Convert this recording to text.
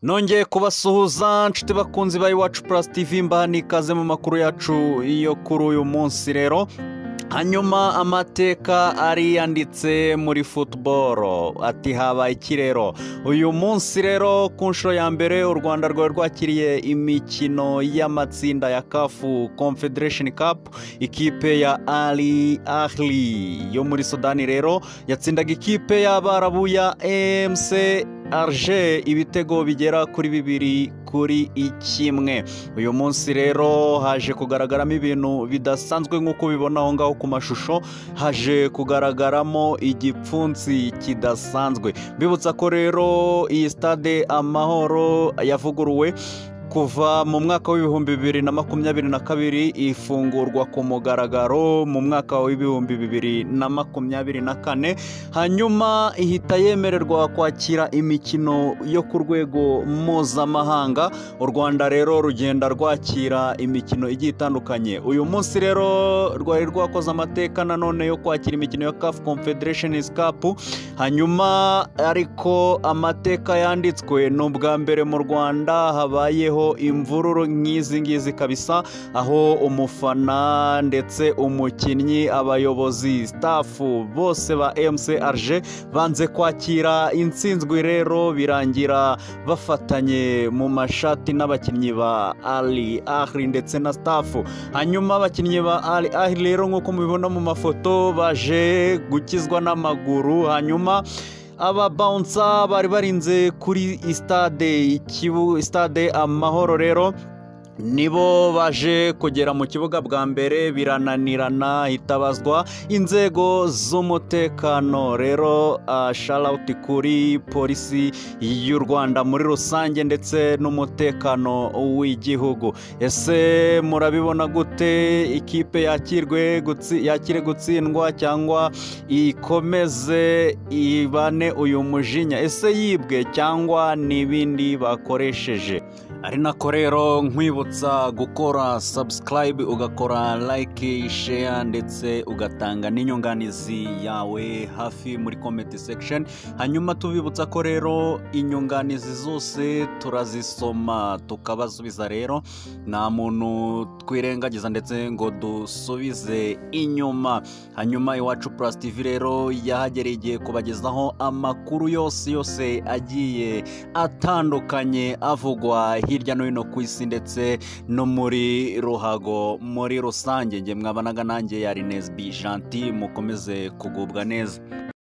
nongeye kubasuhuza nshuti bakunzi ba Iwacu Plus TV mbahani ikaze mu makuru yacu iyo kuri uyu munsi rero. Hanyuma amateka ari yanditse muri football ati habaye iki rero uyu munsi rero ku nshuro ya mbere u Rwanda rwari rwakiriye imikino y'amatsinda ya CAF Confederation Cup. Ikipe ya Al Ahly yo muri Sudani rero yatsindaga ikipe y'Abarabu ya AMC Alger ibitego bigera kuri 2-1. uyu munsi rero haje kugaragaramo ibintu bidasanzwe nk'uko bibona aho ngaho ku mashusho. Haje kugaragaramo igipfunsi kidasanzwe. Bibutsa ko rero iyi stade Amahoro yavuguruwe kuva mu mwaka w'ibihumbi 2022 ifungurwa ku mugaragaro mu mwaka w'ibihumbi 2024, hanyuma ihita yemererwa kwakira imikino yo ku rwego mpuzamahanga. u Rwanda rero rugenda rwakira imikino igiye itandukanye. uyu munsi rero rwari rwakoze amateka nanone yo kwakira imikino ya CAF Confederation Cup. Hanyuma ariko amateka yanditswe n'ubwa mbere mu Rwanda habayeho imvururu nk'izi ngizi kabisa, aho umufana ndetse umukinnyi, abayobozi, staff bose ba AMC Alger banze kwakira intsinzwi rero birangira bafatanye mu mashati n'abakinnyi ba Al Ahly ndetse na staff. Hanyuma abakinnyi ba Al Ahly rero nk'uko mubibona mu mafoto baje gukizwa n'amaguru. Hanyuma aba bouncer bari barinze kuri stade Amahoro rero nibo baje kugera mu kibuga bwa mbere birananirana, hitabazwa inzego z'umutekano. Rero shout kuri polisi y'u Rwanda muri rusange ndetse n'umutekano w'igihugu. Ese murabibona gute? Ikipe yakire gutsindwa cyangwa ikomeze ibane uyu mujinya? Ese yibwe cyangwa n'ibindi bakoresheje? Ari nako rero nkwibutsa gukora subscribe, ugakora like, share ndetse ugatanga n'inyunganizi yawe hafi muri comment section. Hanyuma tubibutsa ko rero inyunganizi zose turazisoma tukabasubiza. Rero nta muntu twirengagiza ndetse ngo dusubize inyuma. Hanyuma Iwacu Plus TV rero yahagereye kubagezaho amakuru yose agiye atandukanye avugwa hirya no hino ku isi ndetse no muri ruhago muri rusange. Nge mwabanaga nanjye yari Nesby Gentil, mukomeze kugubwa neza.